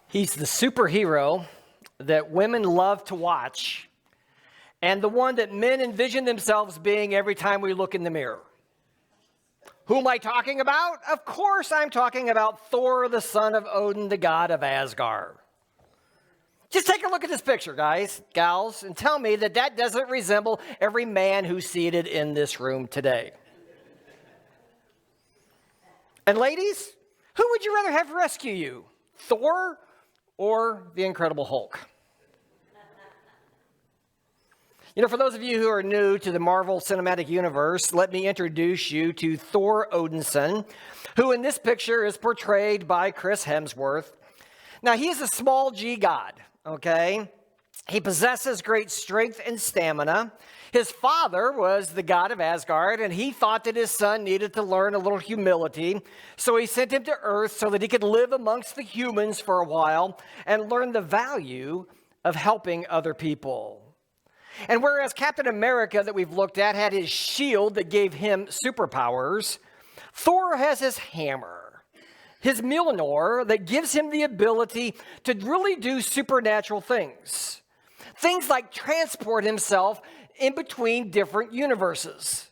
He's the superhero that women love to watch and the one that men envision themselves being every time we look in the mirror. Who am I talking about? Of course I'm talking about Thor, the son of Odin, the god of Asgard. Just take a look at this picture, guys, gals, and tell me that that doesn't resemble every man who's seated in this room today. And ladies, who would you rather have rescue you? Thor or the Incredible Hulk? You know, for those of you who are new to the Marvel Cinematic Universe, let me introduce you to Thor Odinson, who in this picture is portrayed by Chris Hemsworth. Now, he is a small g god, okay? He possesses great strength and stamina. His father was the god of Asgard, and he thought that his son needed to learn a little humility. So he sent him to Earth so that he could live amongst the humans for a while and learn the value of helping other people. And whereas Captain America that we've looked at had his shield that gave him superpowers, Thor has his hammer, his Mjolnir that gives him the ability to really do supernatural things. Things like transport himself in between different universes,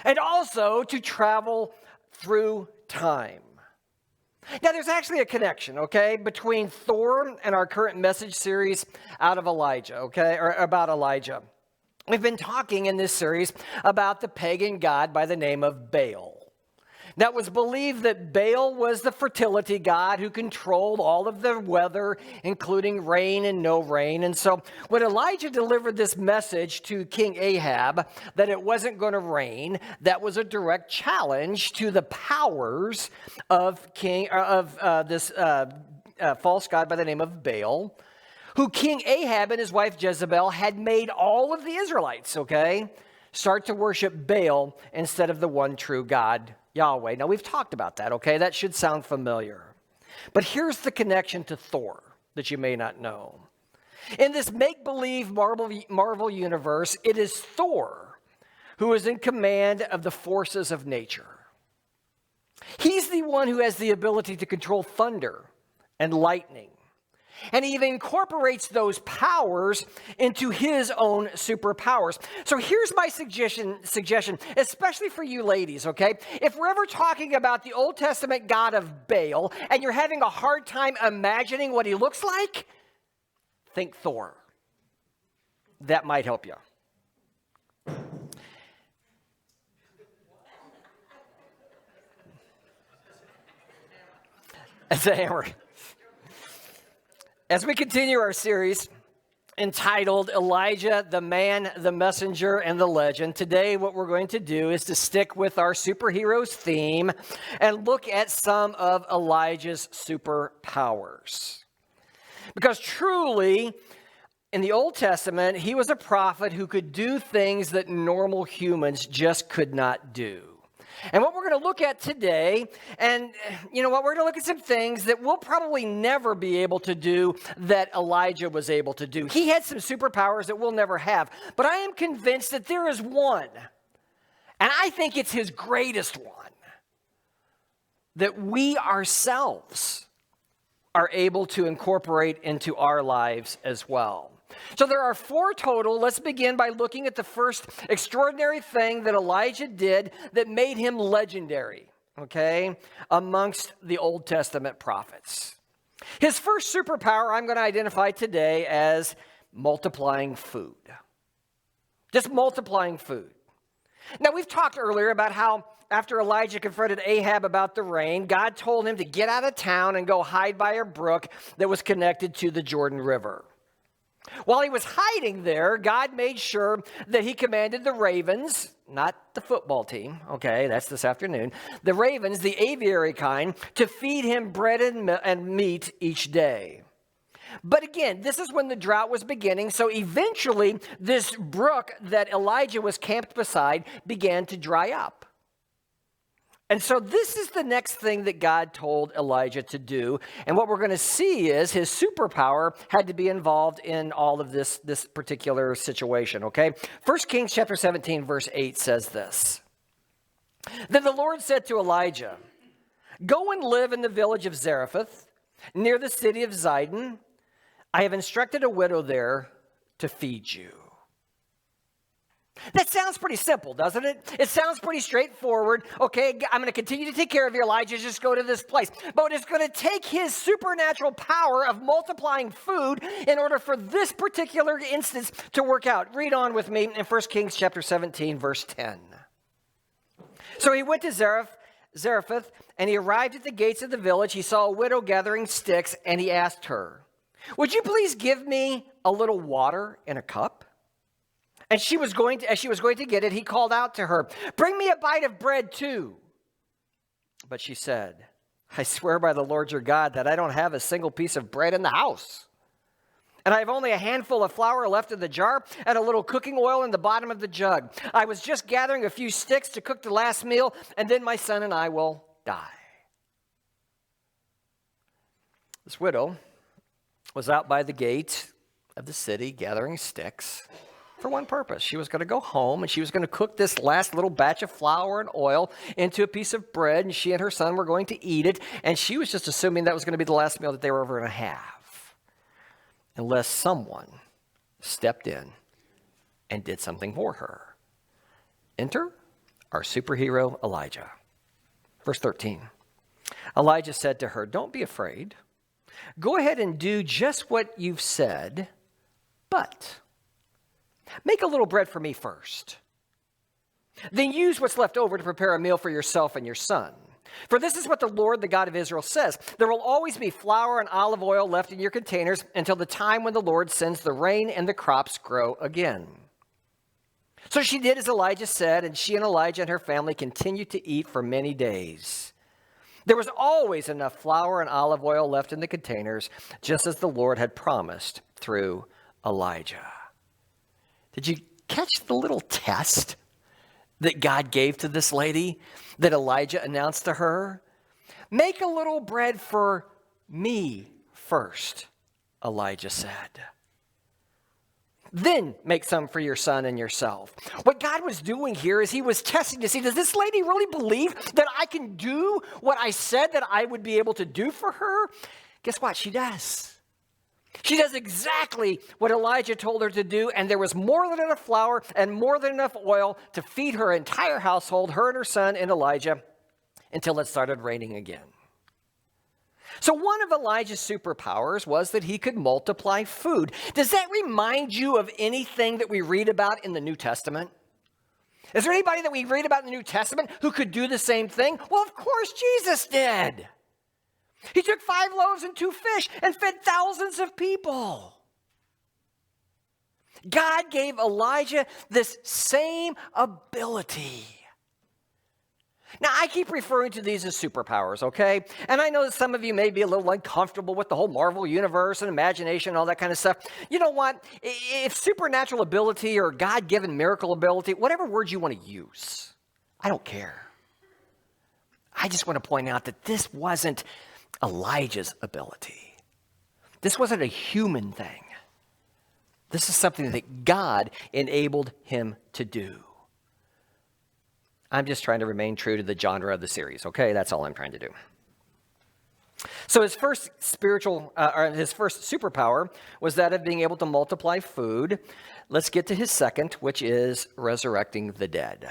and also to travel through time. Now, there's actually a connection, okay, between Thor and our current message series out of Elijah, okay, or about Elijah. We've been talking in this series about the pagan god by the name of Baal. Now, it was believed that Baal was the fertility god who controlled all of the weather, including rain and no rain. And so when Elijah delivered this message to King Ahab that it wasn't going to rain, that was a direct challenge to the powers of this false god by the name of Baal, who King Ahab and his wife Jezebel had made all of the Israelites, okay, start to worship Baal instead of the one true God, Yahweh. Now, we've talked about that, okay? That should sound familiar. But here's the connection to Thor that you may not know. In this make-believe Marvel universe, it is Thor who is in command of the forces of nature. He's the one who has the ability to control thunder and lightning. And he even incorporates those powers into his own superpowers. So here's my suggestion, especially for you ladies, okay? If we're ever talking about the Old Testament god of Baal and you're having a hard time imagining what he looks like, think Thor. That might help you. It's a hammer. As we continue our series entitled Elijah, the Man, the Messenger, and the Legend, today what we're going to do is to stick with our superheroes theme and look at some of Elijah's superpowers. Because truly, in the Old Testament, he was a prophet who could do things that normal humans just could not do. And what we're going to look at today, and you know what, we're going to look at some things that we'll probably never be able to do that Elijah was able to do. He had some superpowers that we'll never have, but I am convinced that there is one, and I think it's his greatest one, that we ourselves are able to incorporate into our lives as well. So there are 4 total. Let's begin by looking at the first extraordinary thing that Elijah did that made him legendary, okay, amongst the Old Testament prophets. His first superpower I'm going to identify today as multiplying food. Just multiplying food. Now, we've talked earlier about how after Elijah confronted Ahab about the rain, God told him to get out of town and go hide by a brook that was connected to the Jordan River. While he was hiding there, God made sure that he commanded the ravens, not the football team, okay, that's this afternoon, the ravens, the aviary kind, to feed him bread and meat each day. But again, this is when the drought was beginning, so eventually this brook that Elijah was camped beside began to dry up. And so this is the next thing that God told Elijah to do. And what we're going to see is his superpower had to be involved in all of this particular situation, okay? 1 Kings chapter 17, verse 8 says this. Then the Lord said to Elijah, "Go and live in the village of Zarephath, near the city of Zidon. I have instructed a widow there to feed you. That sounds pretty simple, doesn't it? It sounds pretty straightforward. Okay, I'm going to continue to take care of you, Elijah. Just go to this place. But it's going to take his supernatural power of multiplying food in order for this particular instance to work out. Read on with me in 1 Kings chapter 17, verse 10. So he went to Zarephath, and he arrived at the gates of the village. He saw a widow gathering sticks, and he asked her, "Would you please give me a little water in a cup?" And as she was going to get it, he called out to her, "Bring me a bite of bread too." But she said, "I swear by the Lord your God that I don't have a single piece of bread in the house. And I have only a handful of flour left in the jar and a little cooking oil in the bottom of the jug. I was just gathering a few sticks to cook the last meal, and then my son and I will die." This widow was out by the gate of the city gathering sticks for one purpose. She was going to go home, and she was going to cook this last little batch of flour and oil into a piece of bread, and she and her son were going to eat it, and she was just assuming that was going to be the last meal that they were ever going to have, unless someone stepped in and did something for her. Enter our superhero Elijah. Verse 13. Elijah said to her, "Don't be afraid. Go ahead and do just what you've said, but make a little bread for me first. Then use what's left over to prepare a meal for yourself and your son. For this is what the Lord, the God of Israel, says. There will always be flour and olive oil left in your containers until the time when the Lord sends the rain and the crops grow again." So she did as Elijah said, and she and Elijah and her family continued to eat for many days. There was always enough flour and olive oil left in the containers, just as the Lord had promised through Elijah. Did you catch the little test that God gave to this lady that Elijah announced to her? "Make a little bread for me first," Elijah said. "Then make some for your son and yourself." What God was doing here is he was testing to see, does this lady really believe that I can do what I said that I would be able to do for her? Guess what? She does. She does exactly what Elijah told her to do, and there was more than enough flour and more than enough oil to feed her entire household, her and her son and Elijah, until it started raining again. So one of Elijah's superpowers was that he could multiply food. Does that remind you of anything that we read about in the New Testament? Is there anybody that we read about in the New Testament who could do the same thing? Well, of course Jesus did. He took 5 loaves and 2 fish and fed thousands of people. God gave Elijah this same ability. Now, I keep referring to these as superpowers, okay? And I know that some of you may be a little uncomfortable with the whole Marvel universe and imagination and all that kind of stuff. You know what? If supernatural ability or God-given miracle ability, whatever word you want to use, I don't care. I just want to point out that this wasn't Elijah's ability. This wasn't a human thing. This is something that God enabled him to do. I'm just trying to remain true to the genre of the series, okay? That's all I'm trying to do. So his first superpower was that of being able to multiply food. Let's get to his second, which is resurrecting the dead.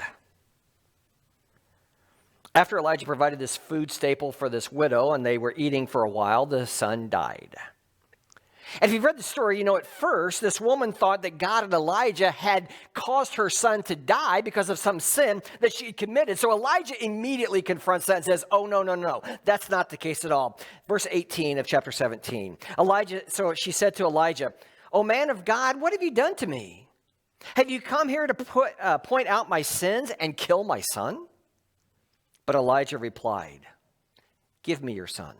After Elijah provided this food staple for this widow, and they were eating for a while, the son died. And if you've read the story, you know at first, this woman thought that God and Elijah had caused her son to die because of some sin that she had committed. So Elijah immediately confronts that and says, "Oh, no. That's not the case at all." Verse 18 of chapter 17. So she said to Elijah, "O man of God, what have you done to me? Have you come here to point out my sins and kill my son?" But Elijah replied, "Give me your son."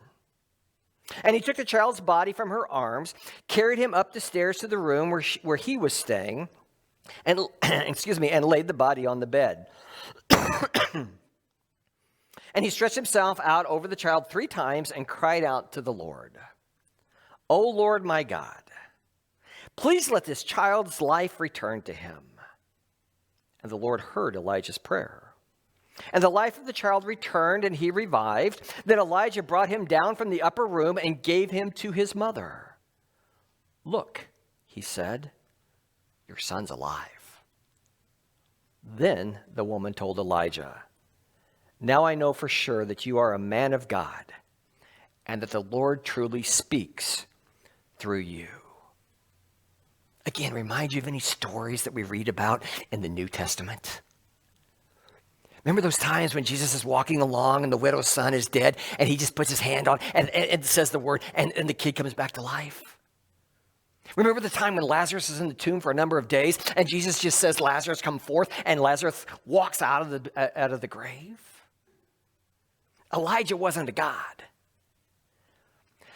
And he took the child's body from her arms, carried him up the stairs to the room where he was staying, and and laid the body on the bed. And he stretched himself out over the child 3 times and cried out to the Lord, "O Lord my God, please let this child's life return to him." And the Lord heard Elijah's prayer. And the life of the child returned, and he revived. Then Elijah brought him down from the upper room and gave him to his mother. Look, he said, your son's alive. Then the woman told Elijah, now I know for sure that you are a man of God, and that the Lord truly speaks through you. Again, remind you of any stories that we read about in the New Testament? Remember those times when Jesus is walking along and the widow's son is dead and he just puts his hand on and says the word and the kid comes back to life? Remember the time when Lazarus is in the tomb for a number of days and Jesus just says, Lazarus, come forth, and Lazarus walks out of the grave? Elijah wasn't a god.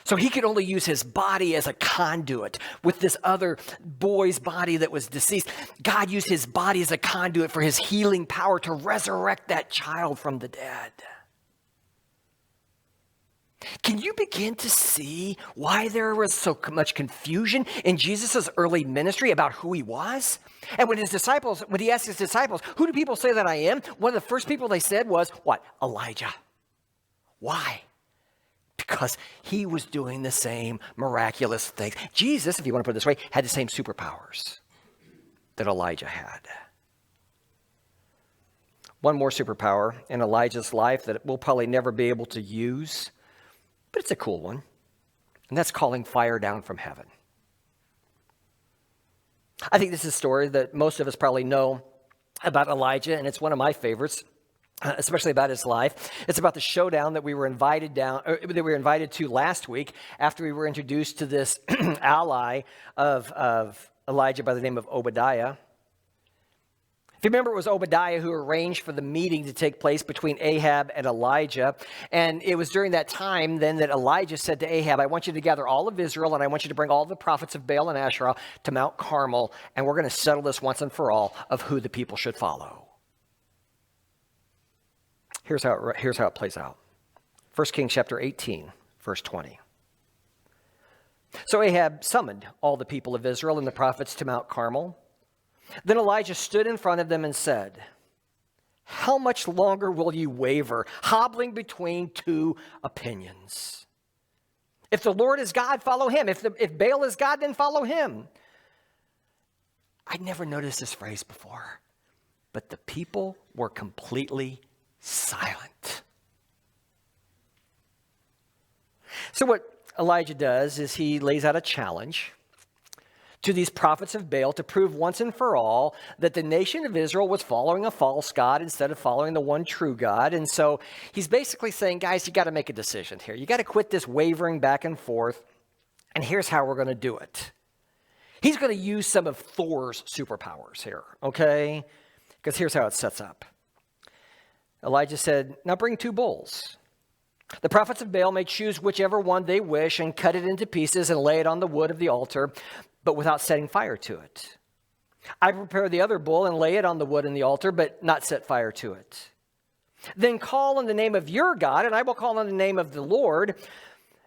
So he could only use his body as a conduit with this other boy's body that was deceased. God used his body as a conduit for his healing power to resurrect that child from the dead. Can you begin to see why there was so much confusion in Jesus' early ministry about who he was? And when he asked his disciples, who do people say that I am? One of the first people they said was, what? Elijah. Why? Because he was doing the same miraculous things. Jesus, if you want to put it this way, had the same superpowers that Elijah had. One more superpower in Elijah's life that we'll probably never be able to use, but it's a cool one, and that's calling fire down from heaven. I think this is a story that most of us probably know about Elijah, and it's one of my favorites. Especially about his life. It's about the showdown that we were invited to last week after we were introduced to this ally of Elijah by the name of Obadiah. If you remember, it was Obadiah who arranged for the meeting to take place between Ahab and Elijah. And it was during that time then that Elijah said to Ahab, I want you to gather all of Israel and I want you to bring all the prophets of Baal and Asherah to Mount Carmel, and we're going to settle this once and for all of who the people should follow. Here's how it plays out. 1 Kings chapter 18, verse 20. So Ahab summoned all the people of Israel and the prophets to Mount Carmel. Then Elijah stood in front of them and said, how much longer will you waver, hobbling between two opinions? If the Lord is God, follow him. If Baal is God, then follow him. I'd never noticed this phrase before, but the people were completely silent. So what Elijah does is he lays out a challenge to these prophets of Baal to prove once and for all that the nation of Israel was following a false god instead of following the one true God. And so he's basically saying, guys, you got to make a decision here. You got to quit this wavering back and forth. And here's how we're going to do it. He's going to use some of Thor's superpowers here, okay? Because here's how it sets up. Elijah said, now bring 2 bulls. The prophets of Baal may choose whichever one they wish and cut it into pieces and lay it on the wood of the altar, but without setting fire to it. I prepare the other bull and lay it on the wood in the altar, but not set fire to it. Then call on the name of your God, and I will call on the name of the Lord.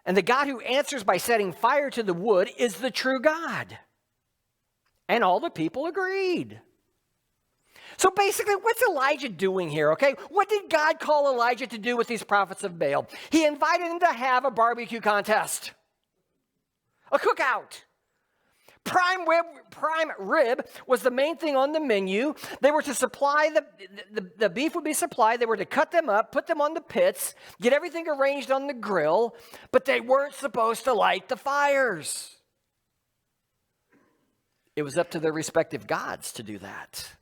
And the God who answers by setting fire to the wood is the true God. And all the people agreed. So basically, what's Elijah doing here, okay? What did God call Elijah to do with these prophets of Baal? He invited them to have a barbecue contest, a cookout. Prime rib was the main thing on the menu. They were to supply, the beef would be supplied. They were to cut them up, put them on the pits, get everything arranged on the grill, but they weren't supposed to light the fires. It was up to their respective gods to do that.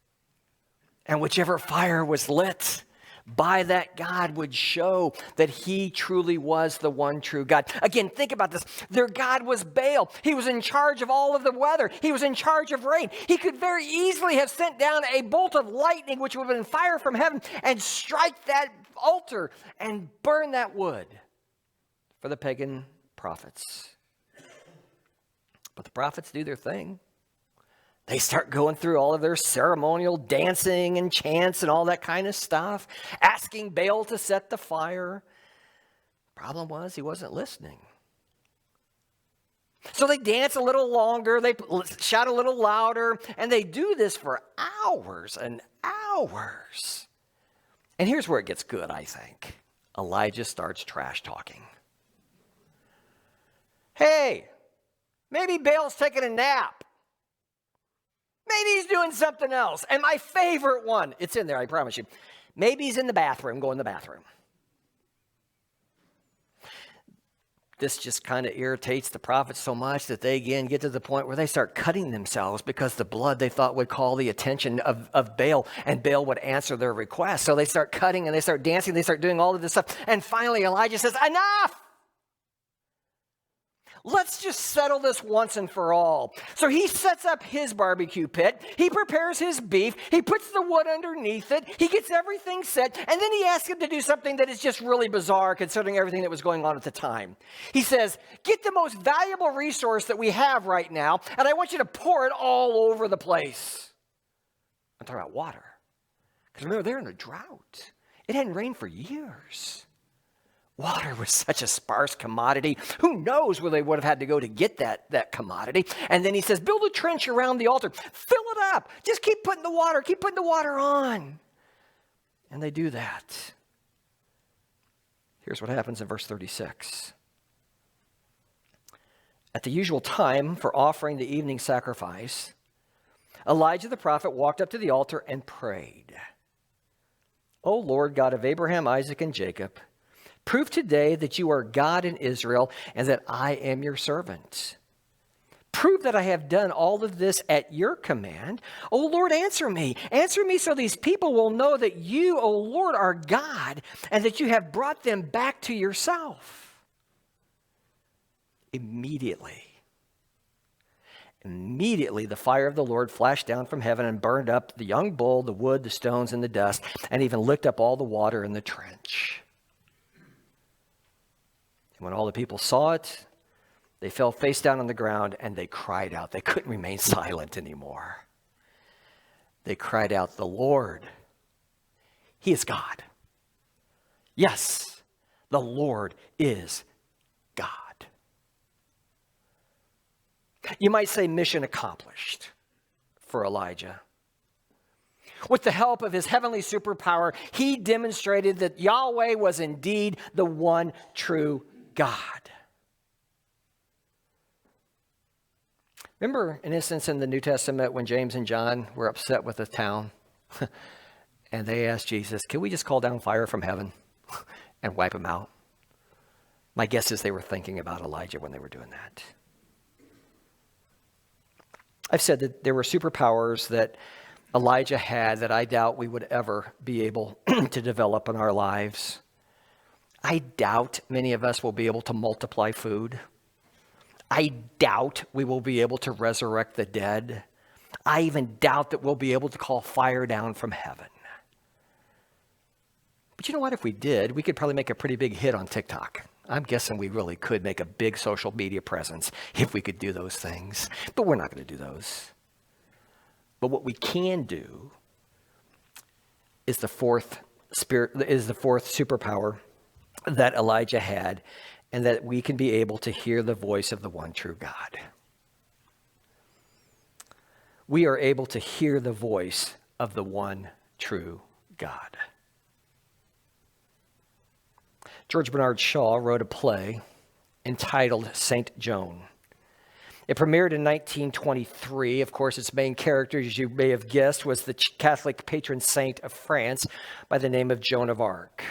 And whichever fire was lit by that God would show that he truly was the one true God. Again, think about this. Their God was Baal. He was in charge of all of the weather. He was in charge of rain. He could very easily have sent down a bolt of lightning, which would have been fire from heaven, and strike that altar and burn that wood for the pagan prophets. But the prophets do their thing. They start going through all of their ceremonial dancing and chants and all that kind of stuff, asking Baal to set the fire. Problem was, he wasn't listening. So they dance a little longer, they shout a little louder, and they do this for hours and hours. And here's where it gets good, I think. Elijah starts trash talking. Hey, maybe Baal's taking a nap. Maybe he's doing something else. And my favorite one, it's in there, I promise you. Maybe he's in the bathroom, going to the bathroom. This just kind of irritates the prophets so much that they again get to the point where they start cutting themselves because the blood they thought would call the attention of Baal, and Baal would answer their request. So they start cutting and they start dancing, they start doing all of this stuff. And finally Elijah says, enough! Let's just settle this once and for all. So he sets up his barbecue pit. He prepares his beef. He puts the wood underneath it. He gets everything set. And then he asks him to do something that is just really bizarre considering everything that was going on at the time. He says, get the most valuable resource that we have right now, and I want you to pour it all over the place. I'm talking about water. Because remember, they're in a drought. It hadn't rained for years. Water was such a sparse commodity. Who knows where they would have had to go to get that commodity. And then he says, build a trench around the altar. Fill it up. Just keep putting the water on. And they do that. Here's what happens in verse 36. At the usual time for offering the evening sacrifice, Elijah the prophet walked up to the altar and prayed. O Lord God of Abraham, Isaac, and Jacob, prove today that you are God in Israel and that I am your servant. Prove that I have done all of this at your command. O Lord, answer me. Answer me so these people will know that you, O Lord, are God and that you have brought them back to yourself. Immediately, the fire of the Lord flashed down from heaven and burned up the young bull, the wood, the stones, and the dust, and even licked up all the water in the trench. When all the people saw it, they fell face down on the ground and they cried out. They couldn't remain silent anymore. They cried out, the Lord, He is God. Yes, the Lord is God. You might say mission accomplished for Elijah. With the help of his heavenly superpower, he demonstrated that Yahweh was indeed the one true God. Remember an instance in the New Testament when James and John were upset with the town and they asked Jesus, can we just call down fire from heaven and wipe them out? My guess is they were thinking about Elijah when they were doing that. I've said that there were superpowers that Elijah had that I doubt we would ever be able to develop in our lives. I doubt many of us will be able to multiply food. I doubt we will be able to resurrect the dead. I even doubt that we'll be able to call fire down from heaven. But you know what? If we did, we could probably make a pretty big hit on TikTok. I'm guessing we really could make a big social media presence if we could do those things. But we're not going to do those. But what we can do is the fourth superpower that Elijah had, and that we can be able to hear the voice of the one true God. We are able to hear the voice of the one true God. George Bernard Shaw wrote a play entitled Saint Joan. It premiered in 1923. Of course, its main character, as you may have guessed, was the Catholic patron saint of France by the name of Joan of Arc.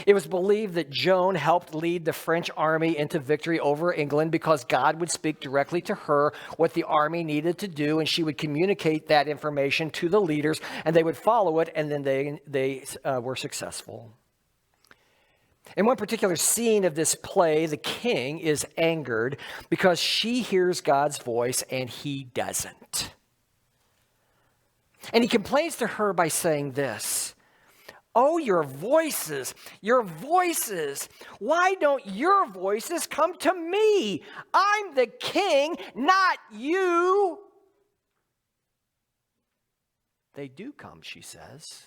It was believed that Joan helped lead the French army into victory over England because God would speak directly to her what the army needed to do, and she would communicate that information to the leaders, and they would follow it, and then they were successful. In one particular scene of this play, the king is angered because she hears God's voice and he doesn't. And he complains to her by saying this, "Oh, your voices, why don't your voices come to me? I'm the king, not you." "They do come," she says,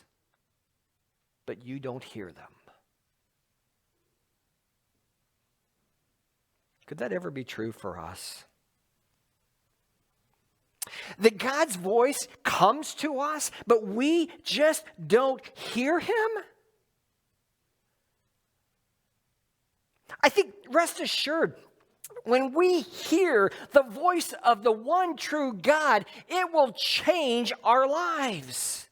"but you don't hear them." Could that ever be true for us? that God's voice comes to us, but we just don't hear him? I think, rest assured, when we hear the voice of the one true God, it will change our lives.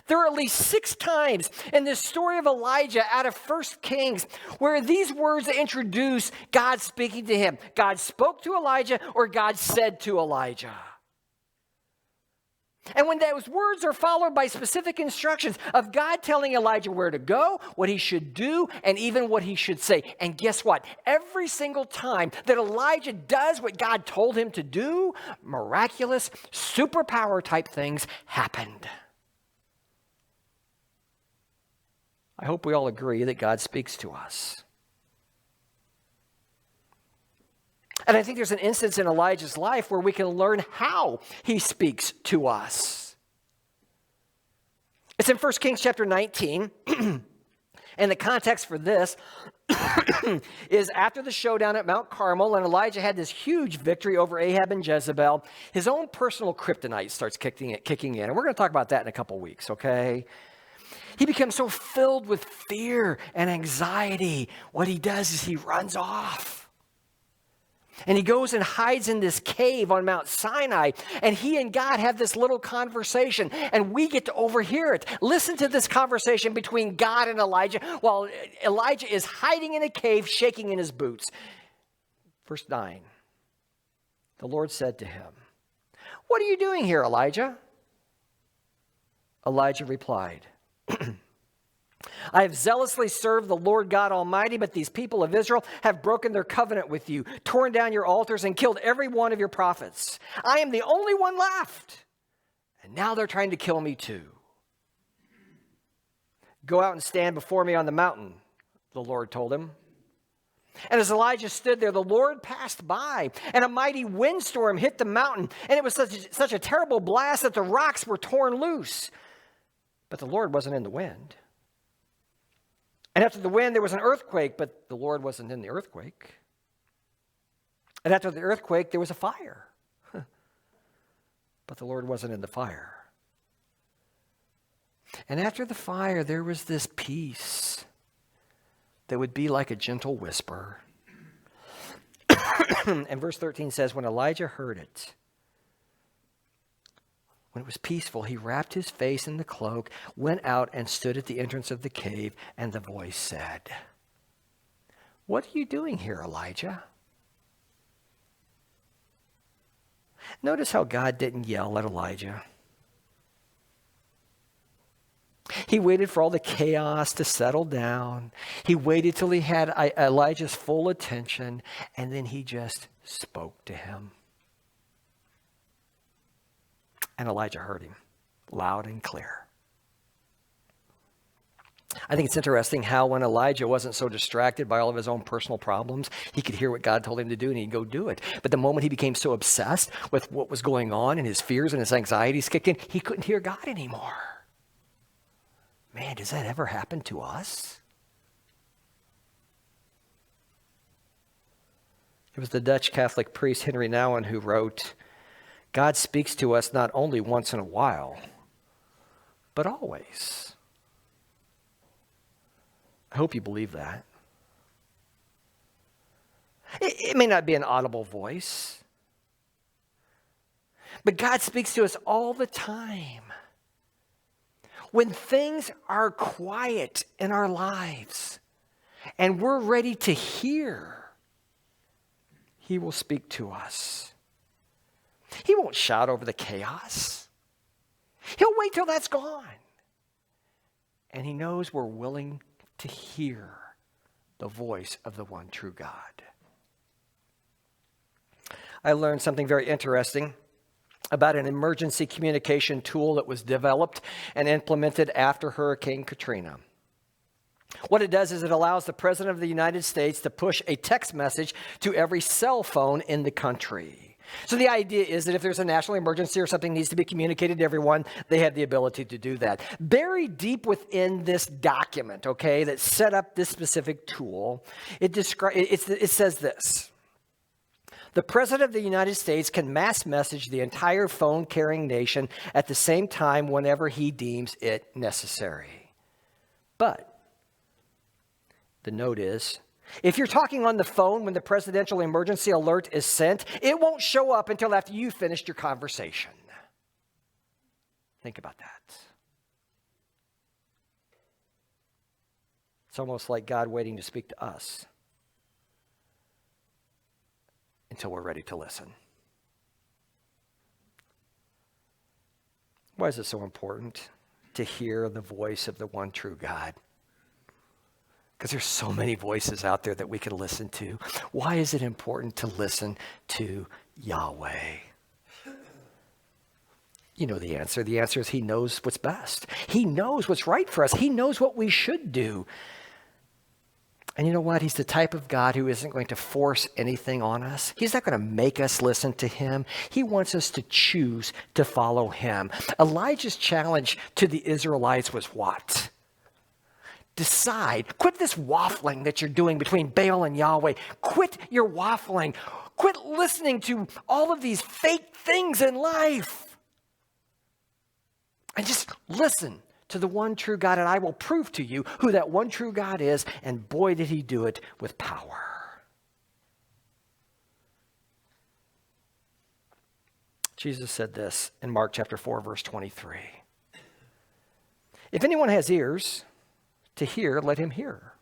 There are at least 6 times in this story of Elijah out of 1 Kings where these words introduce God speaking to him. God spoke to Elijah, or God said to Elijah. And when those words are followed by specific instructions of God telling Elijah where to go, what he should do, and even what he should say. And guess what? Every single time that Elijah does what God told him to do, miraculous, superpower type things happened. I hope we all agree that God speaks to us. And I think there's an instance in Elijah's life where we can learn how he speaks to us. It's in 1 Kings chapter 19. And the context for this is after the showdown at Mount Carmel, and Elijah had this huge victory over Ahab and Jezebel, his own personal kryptonite starts kicking in. And we're going to talk about that in a couple weeks, okay? He becomes so filled with fear and anxiety. What he does is he runs off. And he goes and hides in this cave on Mount Sinai. And he and God have this little conversation. And we get to overhear it. Listen to this conversation between God and Elijah while Elijah is hiding in a cave, shaking in his boots. Verse 9. The Lord said to him, "What are you doing here, Elijah?" Elijah replied, "I have zealously served the Lord God Almighty, but these people of Israel have broken their covenant with you, torn down your altars, and killed every one of your prophets. I am the only one left, and now they're trying to kill me too. Go out and stand before me on the mountain," the Lord told him. And as Elijah stood there, the Lord passed by, and a mighty windstorm hit the mountain, and it was such a terrible blast that the rocks were torn loose. But the Lord wasn't in the wind. And after the wind, there was an earthquake, but the Lord wasn't in the earthquake. And after the earthquake, there was a fire. But the Lord wasn't in the fire. And after the fire, there was this peace that would be like a gentle whisper. And verse 13 says, when Elijah heard it, when it was peaceful, he wrapped his face in the cloak, went out and stood at the entrance of the cave, and the voice said, "What are you doing here, Elijah?" Notice how God didn't yell at Elijah. He waited for all the chaos to settle down. He waited till he had Elijah's full attention, and then he just spoke to him. And Elijah heard him loud and clear. I think it's interesting how when Elijah wasn't so distracted by all of his own personal problems, he could hear what God told him to do and he'd go do it. But the moment he became so obsessed with what was going on and his fears and his anxieties kicked in, he couldn't hear God anymore. Man, does that ever happen to us? It was the Dutch Catholic priest Henry Nouwen who wrote, "God speaks to us not only once in a while, but always." I hope you believe that. It may not be an audible voice, but God speaks to us all the time. When things are quiet in our lives and we're ready to hear, He will speak to us. He won't shout over the chaos. He'll wait till that's gone. And he knows we're willing to hear the voice of the one true God. I learned something very interesting about an emergency communication tool that was developed and implemented after Hurricane Katrina. What it does is it allows the President of the United States to push a text message to every cell phone in the country. So the idea is that if there's a national emergency or something needs to be communicated to everyone, they have the ability to do that. Buried deep within this document, okay, that set up this specific tool, it says this: The President of the United States can mass message the entire phone-carrying nation at the same time whenever he deems it necessary. But the note is, if you're talking on the phone when the presidential emergency alert is sent, it won't show up until after you've finished your conversation. Think about that. It's almost like God waiting to speak to us until we're ready to listen. Why is it so important to hear the voice of the one true God? Because there's so many voices out there that we can listen to. Why is it important to listen to Yahweh? You know the answer. The answer is he knows what's best. He knows what's right for us. He knows what we should do. And you know what? He's the type of God who isn't going to force anything on us. He's not going to make us listen to him. He wants us to choose to follow him. Elijah's challenge to the Israelites was what? Decide. Quit this waffling that you're doing between Baal and Yahweh. Quit your waffling. Quit listening to all of these fake things in life. And just listen to the one true God, and I will prove to you who that one true God is, and boy, did he do it with power. Jesus said this in Mark chapter 4, verse 23. If anyone has ears to hear, let him hear.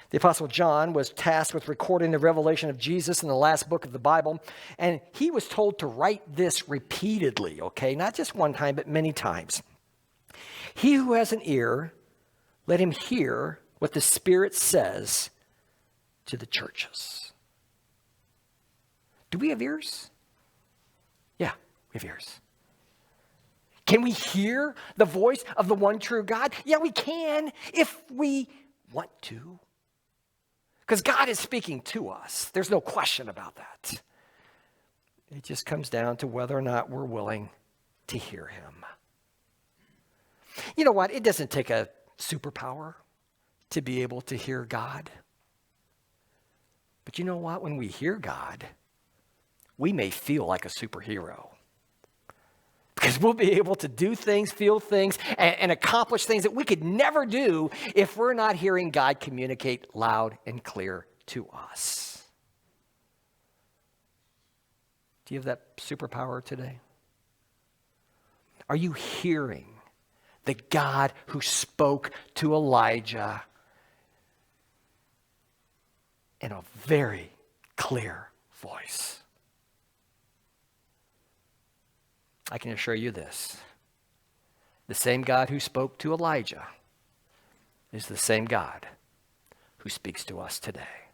The Apostle John was tasked with recording the revelation of Jesus in the last book of the Bible, and he was told to write this repeatedly, okay? Not just one time, but many times. He who has an ear, let him hear what the Spirit says to the churches. Do we have ears? Yeah, we have ears. Can we hear the voice of the one true God? Yeah, we can if we want to. Because God is speaking to us. There's no question about that. It just comes down to whether or not we're willing to hear him. You know what? It doesn't take a superpower to be able to hear God. But you know what? When we hear God, we may feel like a superhero. Because we'll be able to do things, feel things, and accomplish things that we could never do if we're not hearing God communicate loud and clear to us. Do you have that superpower today? Are you hearing the God who spoke to Elijah in a very clear voice? I can assure you this. The same God who spoke to Elijah is the same God who speaks to us today.